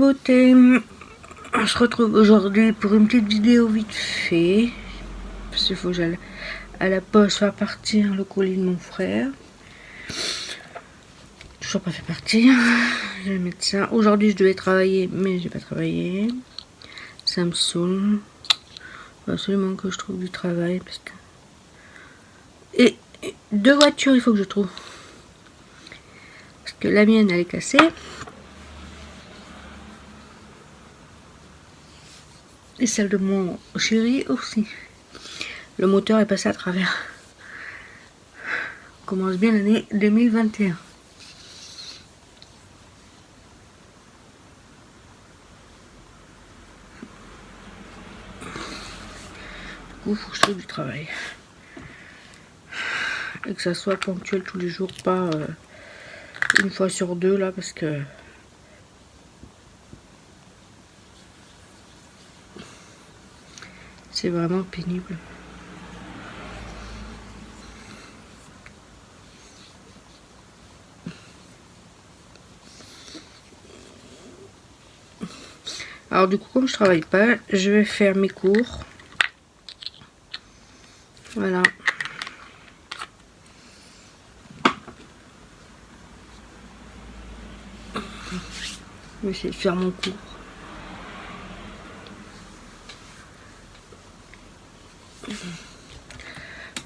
beauté, on se retrouve aujourd'hui pour une petite vidéo vite fait, parce qu'il faut que j'aille à la poste faire partir le colis de mon frère. Toujours pas fait partir, je vais mettre ça. Aujourd'hui je devais travailler, mais j'ai pas travaillé. Ça me saoule. Faut absolument que je trouve du travail, parce que... Et 2 voitures il faut que je trouve. Parce que la mienne elle est cassée. Et celle de mon chéri aussi. Le moteur est passé à travers. On commence bien l'année 2021. Du coup, il faut que je trouve du travail. Et que ça soit ponctuel tous les jours, pas une fois sur 2 là, parce que... c'est vraiment pénible. Alors du coup, comme je travaille pas, je vais faire mes cours. Voilà. Je vais essayer de faire mon cours.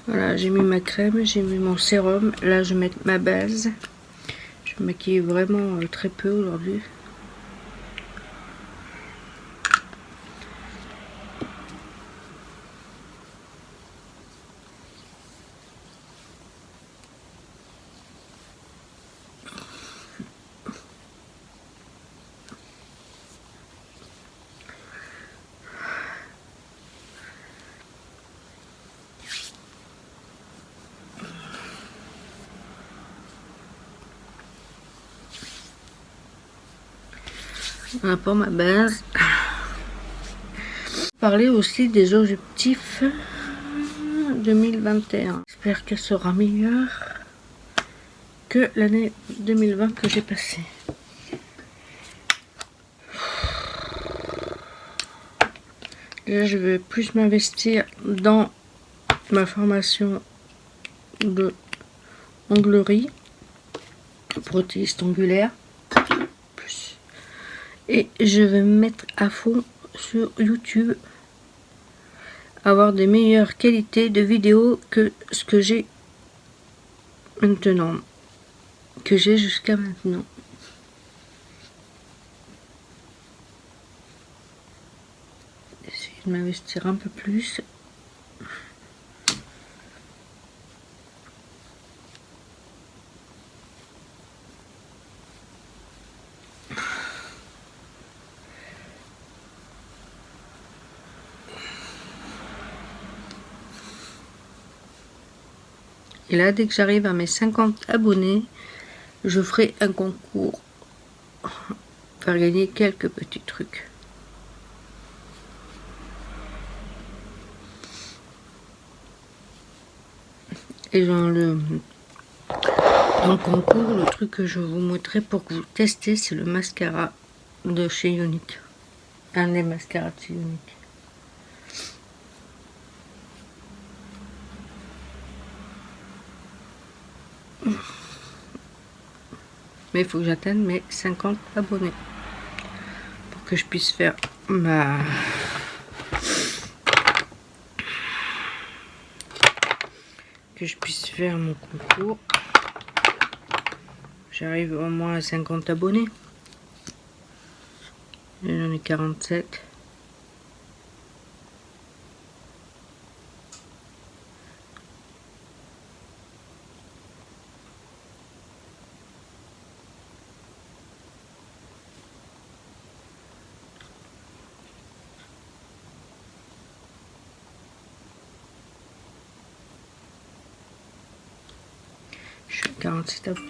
Voilà, j'ai mis ma crème, j'ai mis mon sérum. Là, je vais mettre ma base. Je me maquille vraiment très peu aujourd'hui. Voilà pour ma base. Parler aussi des objectifs 2021. J'espère qu'elle sera meilleure que l'année 2020 que j'ai passée. Là, je vais plus m'investir dans ma formation de onglerie, prothésiste ongulaire. Et je vais me mettre à fond sur YouTube, avoir des meilleures qualités de vidéos que ce que j'ai maintenant, que j'ai jusqu'à maintenant. Essayer de m'investir un peu plus. Et là, dès que j'arrive à mes 50 abonnés, je ferai un concours pour faire gagner quelques petits trucs. Et dans le concours, le truc que je vous montrerai pour que vous testez, c'est le mascara de chez Younique. Un des mascaras de chez Younique. Mais il faut que j'atteigne mes 50 abonnés pour que je puisse faire ma... mon concours. J'arrive au moins à 50 abonnés. J'en ai 47. Je suis à 47 abonnés.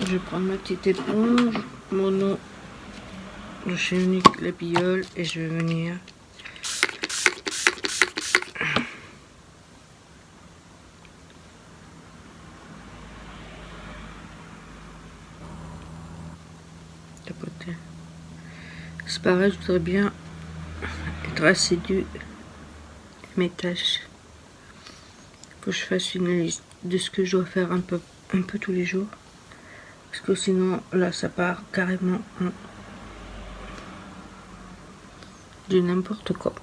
Je vais prendre ma petite éponge, mon nom de chez Younique, la billeule, et je vais venir c'est pareil, je voudrais bien être assidue à mes tâches. Faut que je fasse une liste de ce que je dois faire un peu tous les jours. Parce que sinon, là, ça part carrément de n'importe quoi.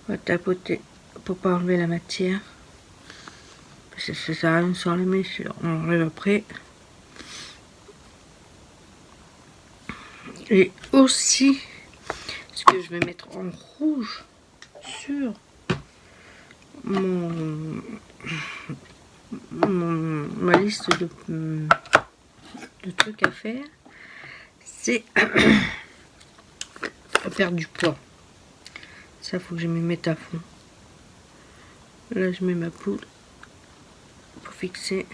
On va tapoter pour pas enlever la matière. Parce que ça sert à rien sans les sur. On enlève après. Et aussi, ce que je vais mettre en rouge sur ma liste de trucs à faire, c'est perdre du poids. Ça, faut que je m'y mette à fond. Là, je mets ma poudre pour fixer.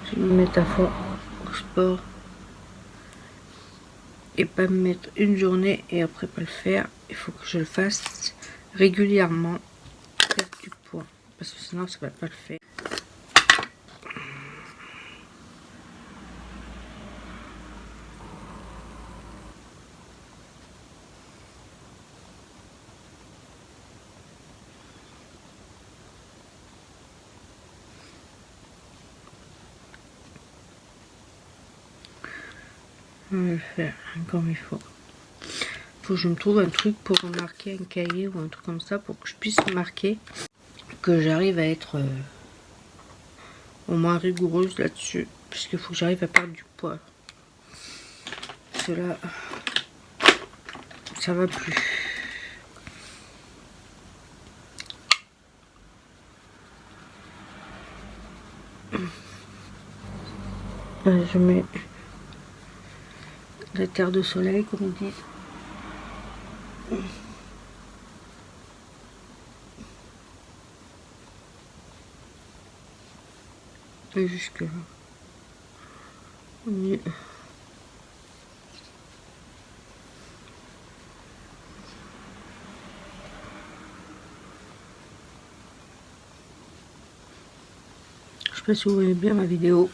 Je vais me mettre à fond au sport et pas me mettre une journée et après pas le faire. Il faut que je le fasse régulièrement, perdre du poids, parce que sinon ça va pas le faire. On va le faire comme il faut. Faut que je me trouve un truc pour marquer, un cahier ou un truc comme ça, pour que je puisse marquer, que j'arrive à être au moins rigoureuse là-dessus, puisqu'il faut que j'arrive à perdre du poids. Parce que là, ça va plus. Je mets la terre de soleil, comme on dit. Et jusque là. Oui. Je sais pas si vous voyez bien ma vidéo.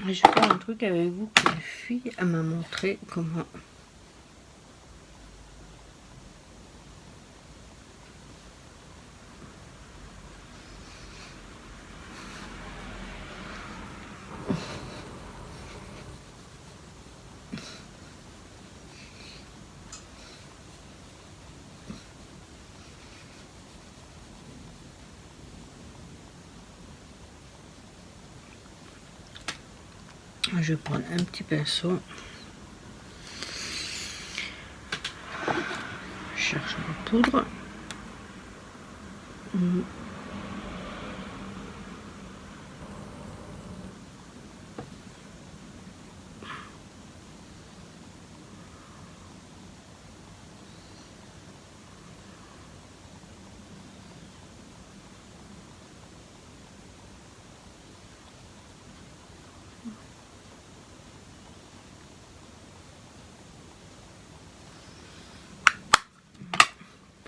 Je vais faire un truc avec vous que la fille m'a montré comment. Je vais prendre un petit pinceau. Je cherche ma poudre.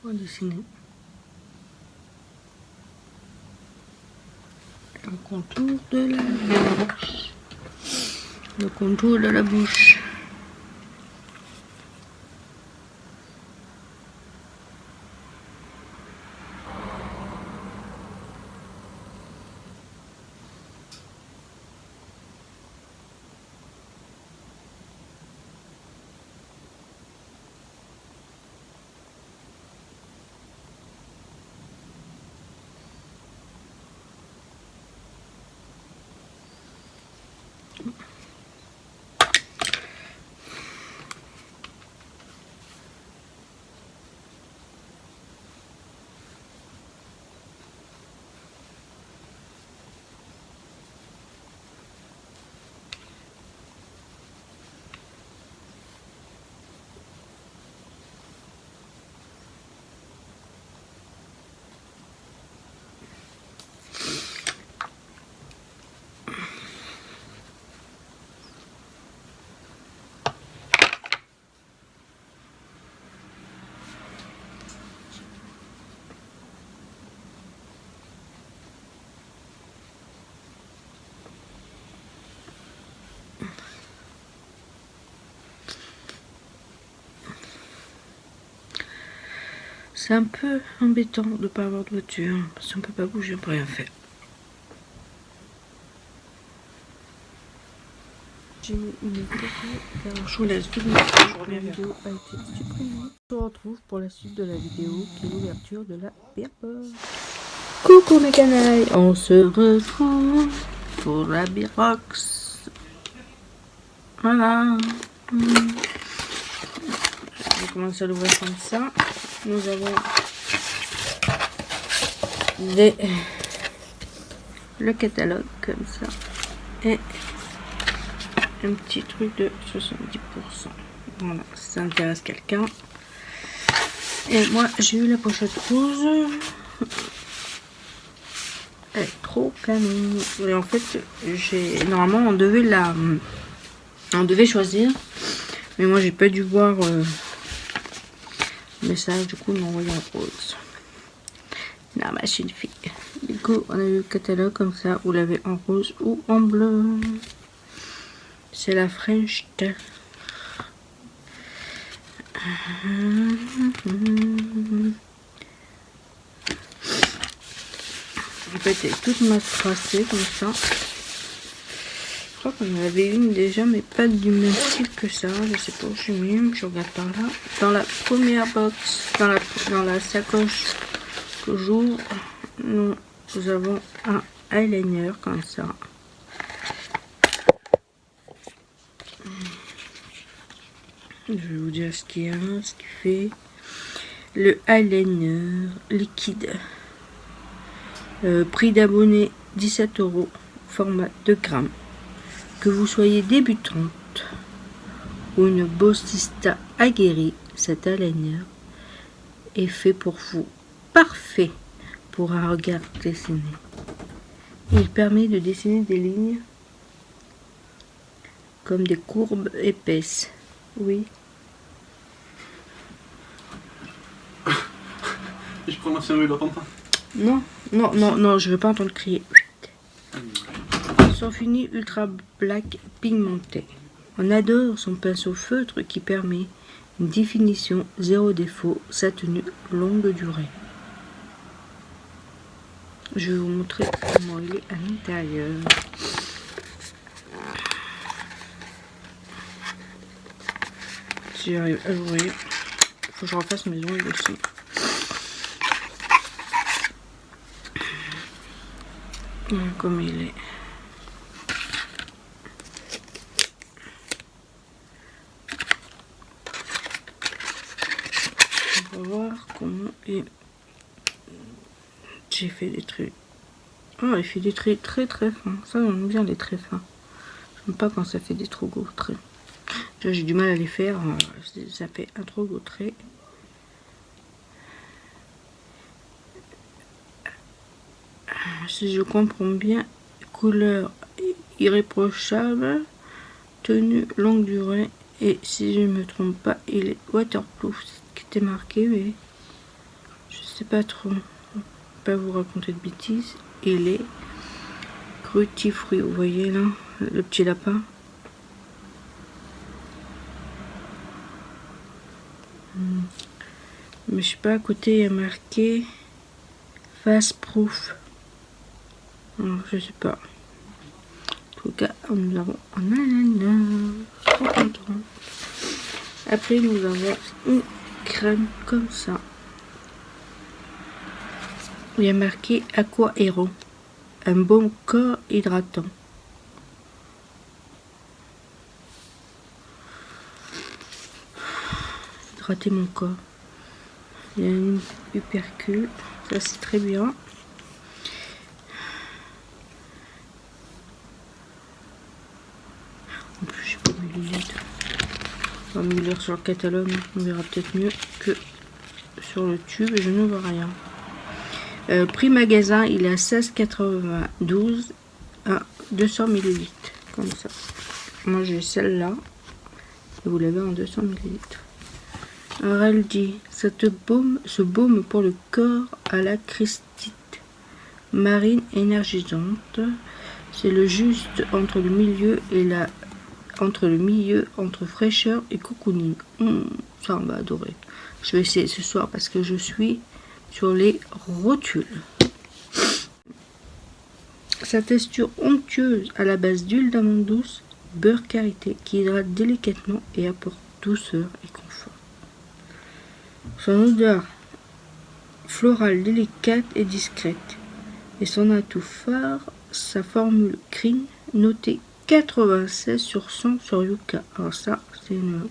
Pour dessiner le contour de la bouche. Le contour de la bouche. C'est un peu embêtant de ne pas avoir de voiture, parce qu'on peut pas bouger, on peut rien faire. J'ai mis une vidéo, je vous laisse filmer, je reviens. La vidéo a été supprimée. On se retrouve pour la suite de la vidéo, qui est l'ouverture de la beer box. Coucou mes canailles, on se retrouve pour la beer box. Voilà. Je vais commencer à l'ouvrir comme ça. Nous avons le catalogue comme ça et un petit truc de 70%. Voilà, si ça intéresse quelqu'un. Et moi j'ai eu la pochette rose. Elle est trop canon. Et en fait normalement on devait choisir, mais moi j'ai pas dû voir le message, du coup ils m'ont envoyé en rose. La machine fille. Du coup on a eu le catalogue comme ça, vous l'avez en rose ou en bleu. C'est la French Tech. En fait elle est toute matracée comme ça. Je crois qu'on en avait une déjà, mais pas du même style que ça. Je sais pas où je mets, je regarde par là. Dans la première box, dans la sacoche que j'ouvre, nous avons un eyeliner comme ça. Je vais vous dire ce qu'il y a, ce qu'il fait. Le eyeliner liquide. Prix d'abonné 17 €, format 2 grammes. Que vous soyez débutante ou une bossista aguerrie, cet eyeliner est fait pour vous. Parfait pour un regard dessiné. Il permet de dessiner des lignes comme des courbes épaisses. Oui. Je prends l'ancien vélo à pampa. Non, non, non, non, je veux pas entendre crier. Son fini ultra black pigmenté. On adore son pinceau feutre qui permet une définition zéro défaut, sa tenue longue durée. Je vais vous montrer comment il est à l'intérieur. Si j'arrive à l'ouvrir, il faut que je refasse mes ongles aussi. Voilà comme il est. On va voir comment il... J'ai fait des traits. Oh, il fait des traits très très fins. Ça, on aime bien les traits fins. J'aime pas quand ça fait des trop gros traits. J'ai du mal à les faire. Ça fait un trop gros trait. Si je comprends bien, couleur irréprochable, tenue longue durée, et si je ne me trompe pas, il est waterproof. C'est ce qui était marqué, mais je sais pas trop. Je ne vais pas vous raconter de bêtises. Il est crutifruit, vous voyez là, le petit lapin. Mais je sais pas, à côté il y a marqué fast proof. Alors, je sais pas. En tout cas, nous avons un eyeliner. Trop content. Après, nous avons une crème comme ça. Il y a marqué Aqua Hero. Un bon corps hydratant. Hydrater mon corps. Il y a une hypercule. Ça, c'est très bien. En plus, j'ai pas mes lunettes. On va me lire sur le catalogue, on verra peut-être mieux que sur le tube et je ne vois rien. Prix magasin, il est à 16,92 à 200 ml. Comme ça. Moi, j'ai celle-là. Et vous l'avez en 200 ml. Alors, elle dit ce baume pour le corps à la christite marine énergisante. C'est le juste entre le milieu entre fraîcheur et cocooning. Ça, on va adorer. Je vais essayer ce soir parce que je suis sur les rotules. Sa texture onctueuse à la base d'huile d'amande douce, beurre karité qui hydrate délicatement et apporte douceur et confort. Son odeur florale délicate et discrète. Et son atout phare, sa formule cream, notée 96 sur 100 sur Yuka. Alors ça, c'est une...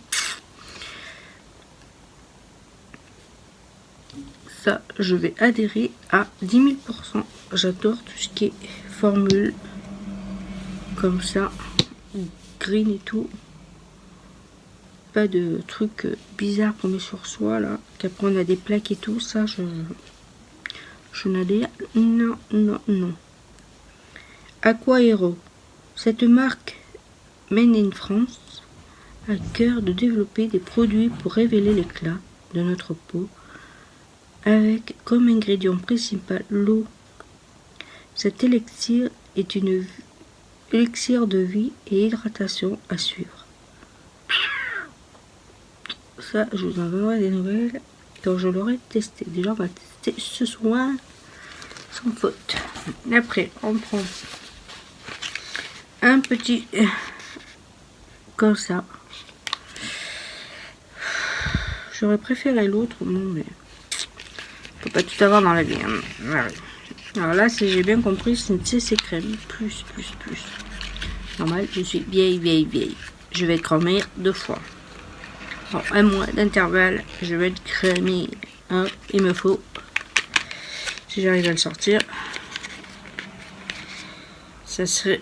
Ça, je vais adhérer à 10 000%. J'adore tout ce qui est formule comme ça, green et tout. Pas de trucs bizarres qu'on met sur soi là, qu'après on a des plaques et tout. Ça, je n'adhère. Non, non, non. Aqua Hero. Cette marque Made in France a à cœur de développer des produits pour révéler l'éclat de notre peau avec comme ingrédient principal l'eau. Cet élixir est une élixir de vie et hydratation à suivre. Ça, je vous en donnerai des nouvelles quand je l'aurai testé. Déjà, on va tester ce soir sans faute. Après, on prend un petit comme ça. J'aurais préféré l'autre, bon, mais faut pas tout avoir dans la vie. Hein. Voilà. Alors là, si j'ai bien compris, c'est une CC crème. Plus. Normal, je suis vieille. Je vais cramer 2 fois. En 1 mois d'intervalle, je vais être crémé. Hein, il me faut. Si j'arrive à le sortir, ça serait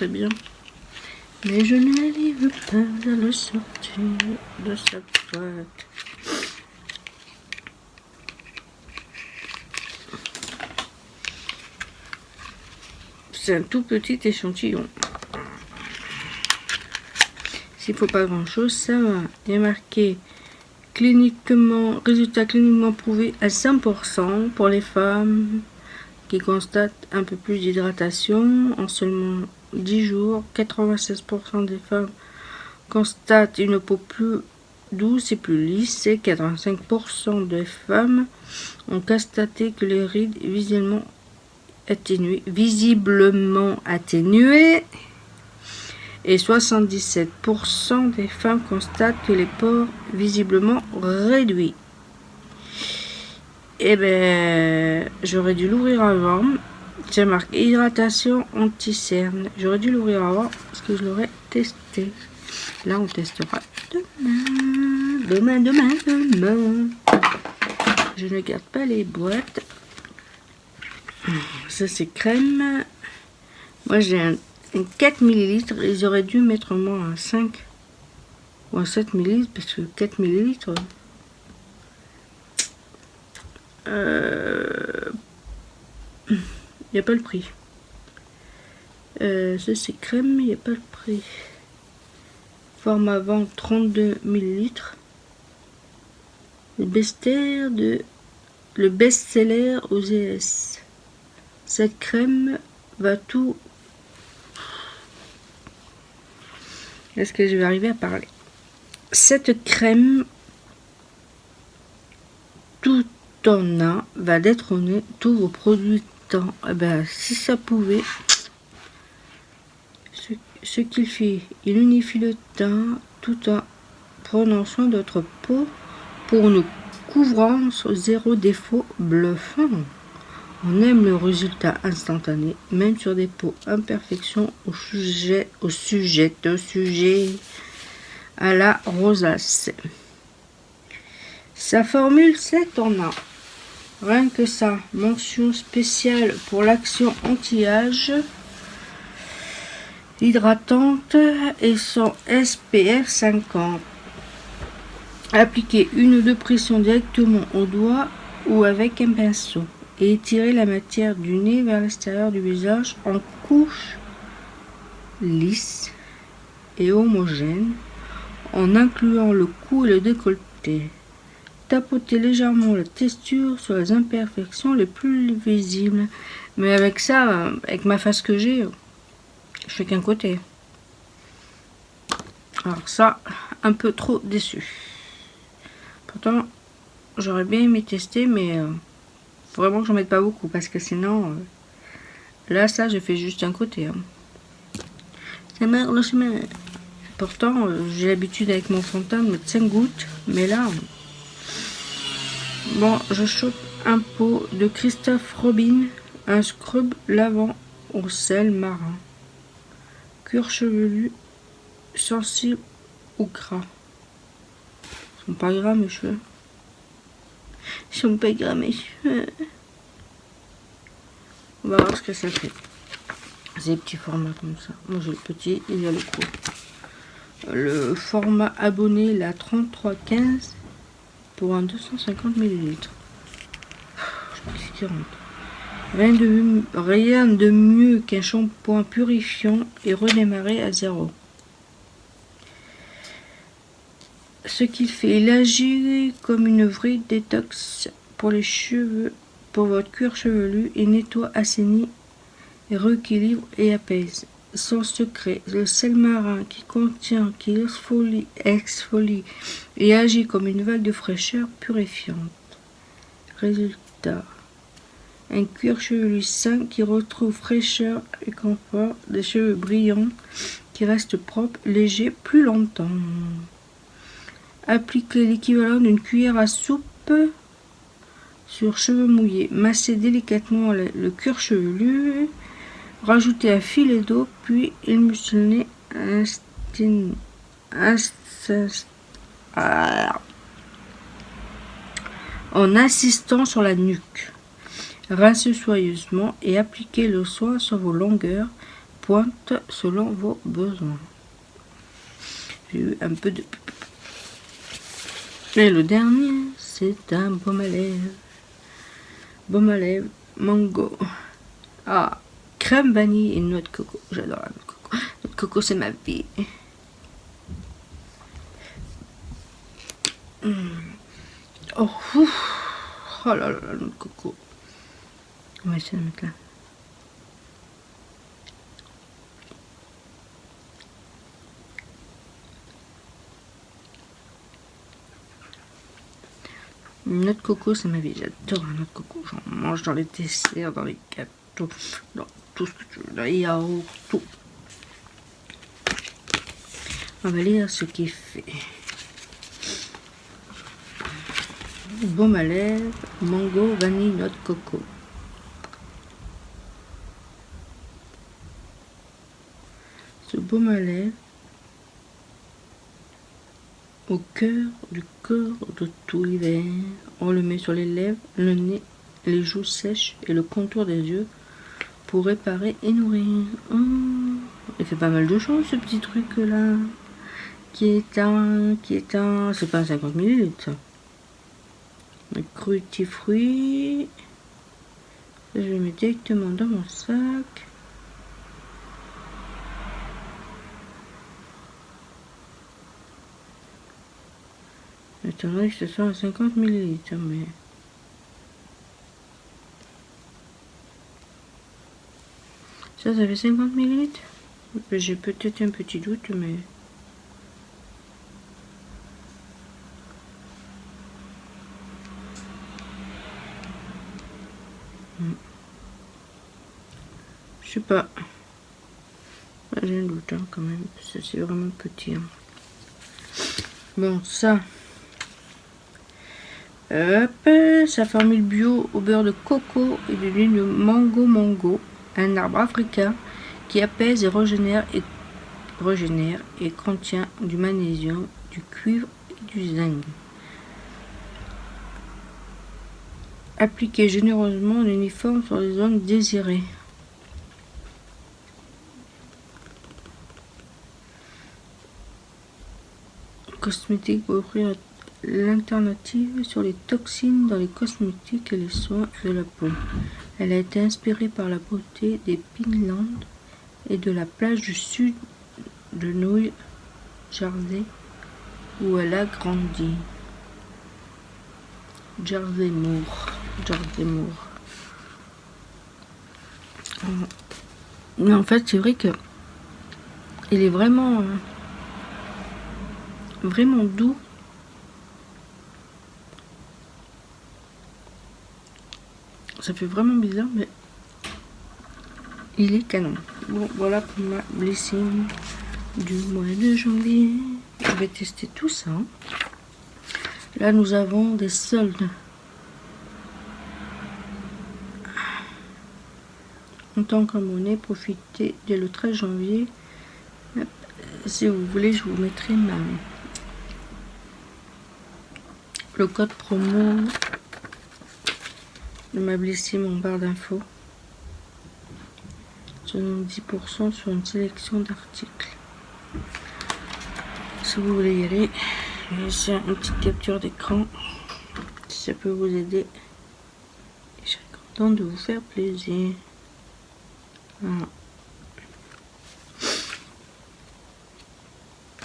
bien. Mais je n'arrive pas à le sortir de sa boîte. C'est un tout petit échantillon. S'il ne faut pas grand chose, ça va. Il est marqué résultat cliniquement prouvé à 100% pour les femmes qui constatent un peu plus d'hydratation en seulement 10 jours. 96% des femmes constatent une peau plus douce et plus lisse et 85% des femmes ont constaté que les rides visiblement atténuées et 77% des femmes constatent que les pores visiblement réduits. Eh ben, j'aurais dû l'ouvrir avant. C'est marqué hydratation anti-cerne. J'aurais dû l'ouvrir avant parce que je l'aurais testé. Là, on testera demain. Je ne garde pas les boîtes. Ça, c'est crème. Moi, j'ai un 4 ml. Ils auraient dû mettre moins un 5 ou un 7 ml parce que 4 ml. Il n'y a pas le prix. Ça, c'est crème, il n'y a pas le prix. Format vente 32 ml. Le best-seller aux ES. Cette crème va tout. Est-ce que je vais arriver à parler? Cette crème, tout en un, va détrôner tous vos produits temps. Eh ben, si ça pouvait. Ce qu'il fait, il unifie le teint tout en prenant soin de notre peau pour une couvrance au 0 défaut bluffant. On aime le résultat instantané, même sur des peaux imperfections au sujet à la rosace. Sa formule 7 en a. Rien que ça, mention spéciale pour l'action anti-âge, hydratante et son SPF 50. Appliquez 1 ou 2 pressions directement au doigt ou avec un pinceau et étirez la matière du nez vers l'extérieur du visage en couches lisses et homogènes en incluant le cou et le décolleté. Tapotez légèrement la texture sur les imperfections les plus visibles. Mais avec ça, avec ma face que j'ai, je fais qu'un côté. Alors ça, un peu trop déçu. Pourtant, j'aurais bien aimé tester, mais faut vraiment que j'en mette pas beaucoup, parce que sinon, là, ça, j'ai fait juste un côté. Hein. Ça marche le chemin. Pourtant, j'ai l'habitude avec mon fond de teint de mettre 5 gouttes, mais là, bon, je chope un pot de Christophe Robin, un scrub lavant au sel marin, cuir chevelu, sensible ou gras. Ils sont pas gras mes cheveux. Ils sont pas gras mes cheveux. On va voir ce que ça fait. C'est des petits formats comme ça. Moi j'ai le petit et il y a le gros. Le format abonné, la 3315 pour un 250 ml. Je crois que c'est 40. Rien de mieux qu'un shampoing purifiant et redémarrer à zéro. Ce qu'il fait, il agit comme une vraie détox pour les cheveux, pour votre cuir chevelu et nettoie, assainit, et rééquilibre et apaise. Son secret, le sel marin qui exfolie et agit comme une vague de fraîcheur purifiante. Résultat, un cuir chevelu sain qui retrouve fraîcheur et confort, des cheveux brillants qui restent propres, légers plus longtemps. Appliquez l'équivalent d'une cuillère à soupe sur cheveux mouillés. Massez délicatement le cuir chevelu. Rajoutez un filet d'eau, puis émulsionnez en insistant sur la nuque. Rincez soigneusement et appliquez le soin sur vos longueurs, pointes selon vos besoins. J'ai eu un peu de... Et le dernier, c'est un baume à lèvres. Baume à lèvres, mango. Ah, crème vanille et noix de coco. J'adore la noix de coco. Noix de coco, c'est ma vie. Oh, ouf. Oh là là, la noix de coco. On va essayer de mettre là. Noix de coco, c'est ma vie. J'adore la noix de coco. J'en mange dans les desserts, dans les gâteaux, dans tout ce que tu veux, dans les yaourts, tout. On va lire ce qu'il fait. Baume à lèvres, mango, vanille, noix de coco. Ce baume à lèvres au cœur du corps de tout l'hiver. On le met sur les lèvres, le nez, les joues sèches et le contour des yeux pour réparer et nourrir. Oh, il fait pas mal de choses ce petit truc là. Qui est un, c'est pas 50 ml ça. Le crutifruit. Je le mets directement dans mon sac. J'attendrai que ce soit à 50 ml, mais... Ça fait 50 ml. J'ai peut-être un petit doute, mais... Je sais pas. J'ai un doute hein, quand même. Ça c'est vraiment petit. Hein. Bon, ça... Hop, sa formule bio au beurre de coco et de l'huile de mango, un arbre africain qui apaise et régénère et contient du magnésium, du cuivre et du zinc. Appliquez généreusement l'uniforme sur les zones désirées. Cosmétique pour offrir l'alternative sur les toxines dans les cosmétiques et les soins de la peau. Elle a été inspirée par la beauté des Pinelands et de la plage du sud de New Jersey où elle a grandi. Jersey Moore. Mais en fait, c'est vrai que il est vraiment vraiment doux. Ça fait vraiment bizarre, mais il est canon. Bon, voilà pour ma blessing du mois de janvier. Je vais tester tout ça. Là, nous avons des soldes. En tant qu'abonné, profitez dès le 13 janvier. Si vous voulez, je vous mettrai le code promo de ma blessing en barre d'infos. 70% sur une sélection d'articles. Si vous voulez y aller, je vais laisser une petite capture d'écran si ça peut vous aider. Je serai content de vous faire plaisir. Voilà.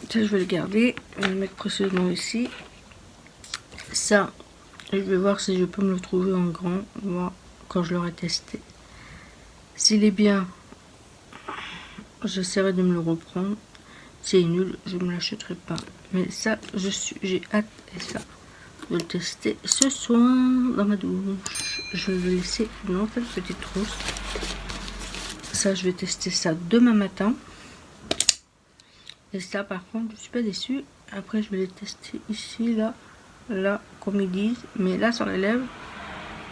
Ça, je vais le garder. Je vais le mettre précieusement ici. Ça, je vais voir si je peux me le trouver en grand. Voir quand je l'aurai testé. S'il est bien, j'essaierai de me le reprendre. Si c'est nul, je ne me l'achèterai pas. Mais ça, j'ai hâte de le tester ce soir dans ma douche. Je vais le laisser dans cette petite trousse. Ça, je vais tester ça demain matin. Et ça, par contre, je suis pas déçue. Après, je vais les tester ici, là, comme ils disent. Mais là, sur les lèvres,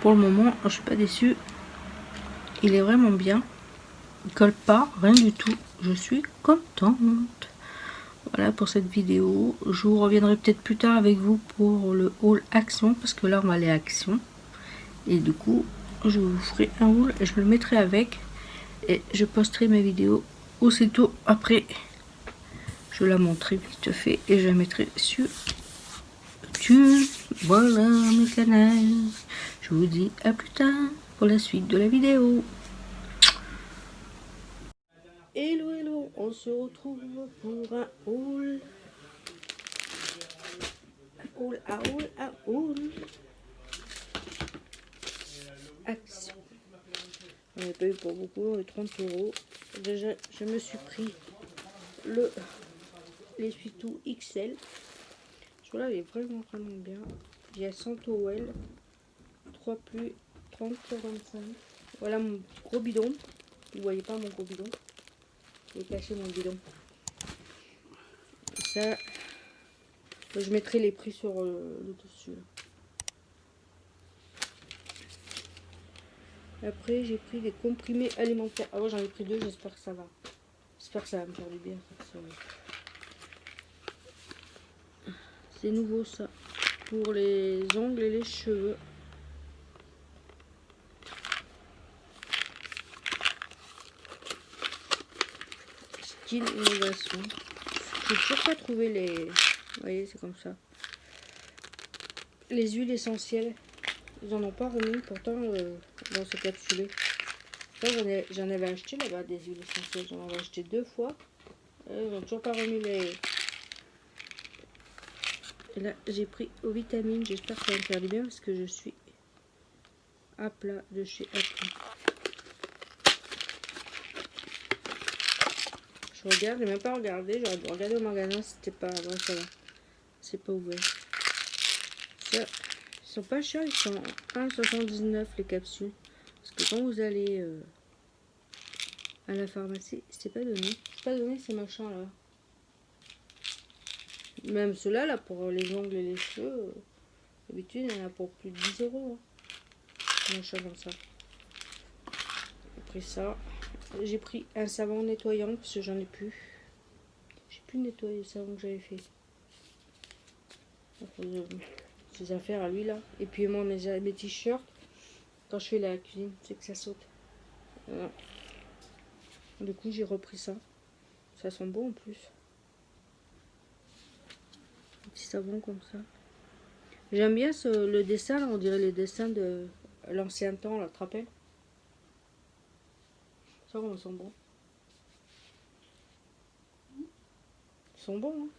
pour le moment, je suis pas déçue. Il est vraiment bien. Il colle pas, rien du tout. Je suis contente. Voilà pour cette vidéo. Je vous reviendrai peut-être plus tard avec vous pour le haul action. Parce que là, on va aller à action. Et du coup, je vous ferai un haul et je le mettrai avec. Et je posterai mes vidéos aussitôt après. Je la montrerai vite fait et je la mettrai sur YouTube. Voilà mon canal. Je vous dis à plus tard pour la suite de la vidéo. Hello hello, on se retrouve pour un haul. Haul. Action. On n'a pas eu pour beaucoup, on a eu 30 €. Déjà, je me suis pris l'essuie-tout XL. Celui-là, il est vraiment bien. Il y a 100 OL, 3 plus 30 pour 25. Voilà mon gros bidon. Vous voyez pas mon gros bidon. Je vais cacher mon bidon. Ça, je mettrai les prix sur le dessus. Après, j'ai pris des comprimés alimentaires. Ah ouais, j'en ai pris 2, j'espère que ça va. J'espère que ça va me faire du bien. C'est nouveau ça. Pour les ongles et les cheveux. Style innovation. J'ai toujours pas trouvé les... Vous voyez, c'est comme ça. Les huiles essentielles. Ils en ont pas remis pourtant dans ce capsulé. J'en avais acheté là-bas des huiles essentielles. J'en avais acheté 2 fois. Ils n'ont toujours pas remis les... Et là, j'ai pris aux vitamines. J'espère que ça va me faire du bien parce que je suis à plat de chez Apple. Je regarde, j'ai même pas regardé. J'aurais dû regarder au magasin, c'était pas... Bon, ça va. C'est pas ouvert. Ça, ils sont pas chers, ils sont 1,79 les capsules. Parce que quand vous allez à la pharmacie, c'est pas donné. C'est pas donné ces machins là. Même ceux-là, là, pour les ongles et les cheveux, d'habitude, il y en a pour plus de 10 €. Hein. Un machin comme ça. J'ai pris ça. J'ai pris un savon nettoyant parce que j'en ai plus. J'ai plus nettoyé le savon que j'avais fait. Ses affaires à lui là. Et puis moi, mes t-shirts, quand je fais la cuisine, c'est que ça saute. Voilà. Du coup, j'ai repris ça. Ça sent bon en plus. Un petit savon comme ça. J'aime bien le dessin, là, on dirait les dessins de l'ancien temps, là, tu te rappelles? Ça, on sent bon. Ils sont bons, hein.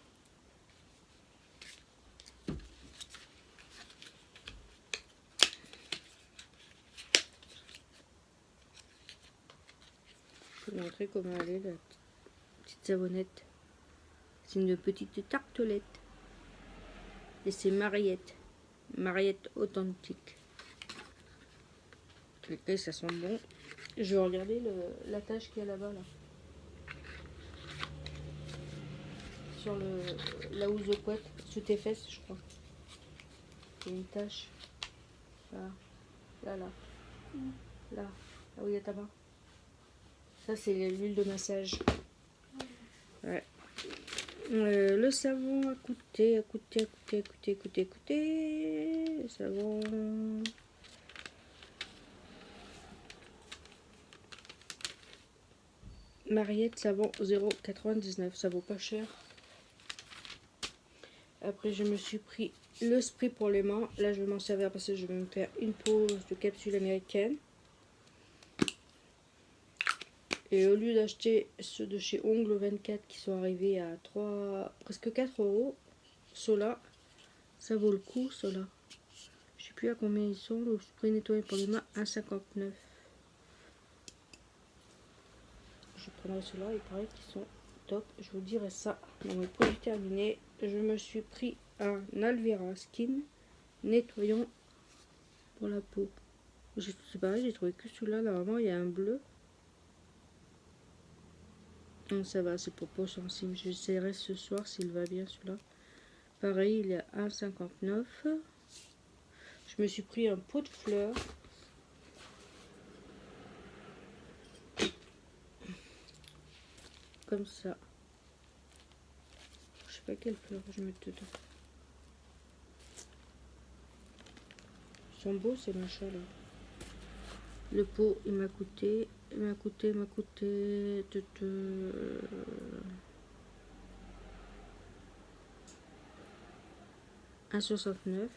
Je vais vous montrer comment elle est, la petite savonnette. C'est une petite tartelette. Et c'est Mariette. Mariette authentique. Et ça sent bon. Je vais regarder la tache qu'il y a là-bas. Là. Sur la housse de couette. Sous tes fesses, je crois. Il y a une tache. Là. Là. Là où il y a ta main. Ça, c'est l'huile de massage. Ouais. Le savon a coûté. Le savon. Mariette savon 0,99. Ça vaut pas cher. Après, je me suis pris le spray pour les mains. Là, je vais m'en servir parce que je vais me faire une pause de capsule américaine. Et au lieu d'acheter ceux de chez Ongle 24 qui sont arrivés à presque 4 €, ceux-là, ça vaut le coup, ceux-là. Je sais plus à combien ils sont. Le spray nettoyé pour les mains, 1,59. Je prendrai ceux-là, il paraît qu'ils sont top. Je vous dirai ça dans mes produits terminés. Je me suis pris un Alvera Skin nettoyant pour la peau. C'est pareil, j'ai trouvé que celui-là. Normalement, il y a un bleu. Donc ça va, c'est pour peau sensible. J'essaierai ce soir s'il va bien celui-là. Pareil, il est à 1,59. Je me suis pris un pot de fleurs. Comme ça. Je sais pas quelle fleur je mets dedans. Ils sont beaux ces machins là. Le pot, il m'a coûté 1,69.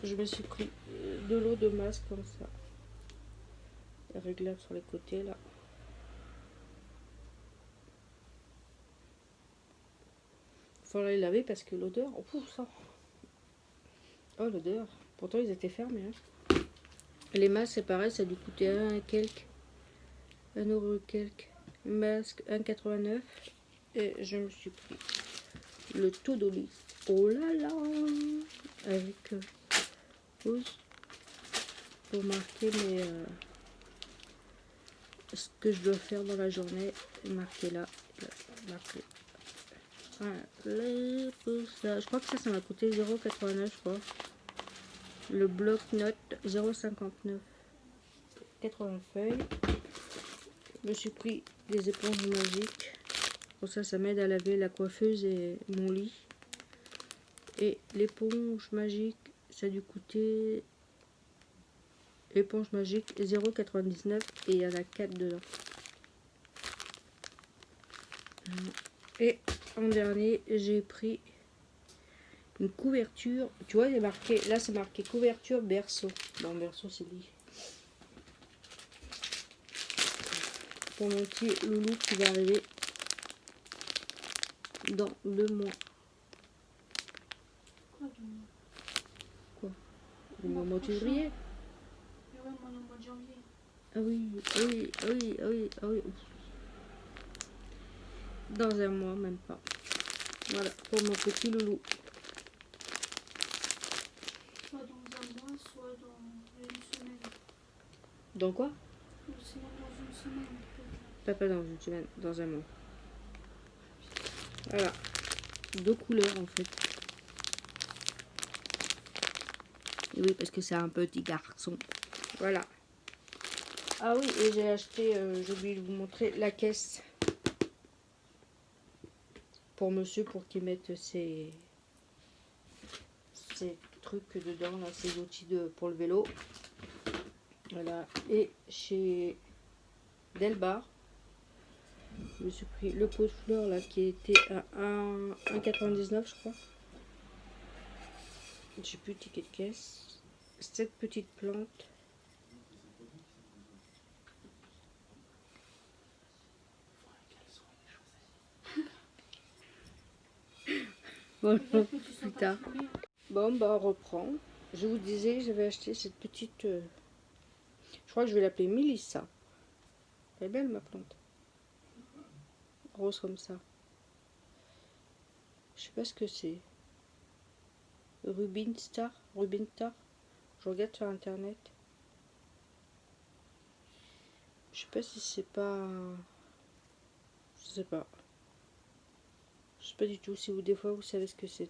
Je me suis pris de l'eau de masque comme ça. Réglable sur les côtés là. Il faudra les laver parce que l'odeur, ça. Oh l'odeur. Pourtant ils étaient fermés. Hein. Les masques c'est pareil, ça a dû coûter 1 € et quelques. Masque 1,89. Et je me suis pris le Todolist. Oh là là. Avec pause pour marquer ce que je dois faire dans la journée. Marquer là. Marquer. Voilà. Je crois que ça m'a coûté 0,89 je crois. Le bloc-notes 0,59. 80 feuilles. Je me suis pris des éponges magiques. Pour ça, ça m'aide à laver la coiffeuse et mon lit. Et l'éponge magique, ça a dû coûter... Éponge magique 0,99 et il y en a 4 dedans. Et en dernier, j'ai pris une couverture. Tu vois, il est marqué, là c'est marqué couverture berceau. Bon, berceau c'est lit. Pour mon petit loulou qui va arriver dans 2 mois. Quoi, le mois de février. Ouais, moi le mois de janvier. Ah oui. Dans 1 mois, même pas. Voilà, pour mon petit loulou. Soit dans 1 mois, soit dans 1 semaine. Dans quoi? Sinon dans 1 semaine. Pas dans 1 semaine, dans 1 mois. Voilà. 2 couleurs en fait. Et oui, parce que c'est un petit garçon. Voilà. Ah oui, et j'ai acheté, j'ai oublié de vous montrer, la caisse. Pour monsieur, pour qu'il mette ses trucs dedans, là, ses outils pour le vélo. Voilà. Et chez Delbar, je me suis pris le pot de fleurs là qui était à 1,99 je crois. J'ai plus de ticket de caisse. Cette petite plante. Bon, plus tard. Bon, bah on reprend. Je vous disais, j'avais acheté cette petite... je crois que je vais l'appeler Mélissa. Elle est belle ma plante. Rose comme ça. Je sais pas ce que c'est. Rubin Star. Je regarde sur internet. Je sais pas si c'est pas... Je sais pas. Je sais pas du tout. Si vous, des fois, vous savez ce que c'est.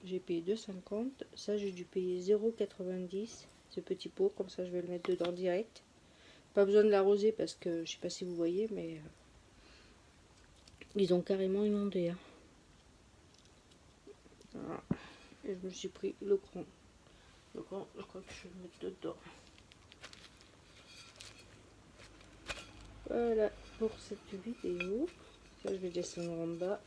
J'ai payé 2,50. Ça, j'ai dû payer 0,90. Ce petit pot. Comme ça, je vais le mettre dedans direct. Pas besoin de l'arroser parce que je sais pas si vous voyez, mais ils ont carrément inondé. Hein. Voilà. Et je me suis pris le cran. Le cran, je crois que je vais le mettre dedans. Voilà pour cette vidéo. Ça, je vais descendre en bas.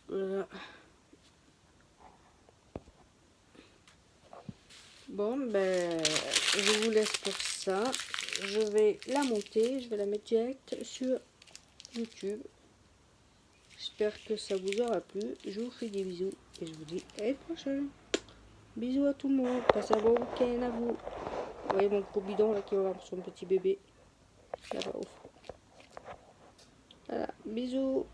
Voilà. Bon, ben, je vous laisse pour ça. Je vais la monter. Je vais la mettre direct sur YouTube. J'espère que ça vous aura plu. Je vous fais des bisous et je vous dis à la prochaine. Bisous à tout le monde. Passez un bon week-end à vous. Vous voyez mon gros bidon là qui va avoir son petit bébé là-bas au fond. Voilà, bisous.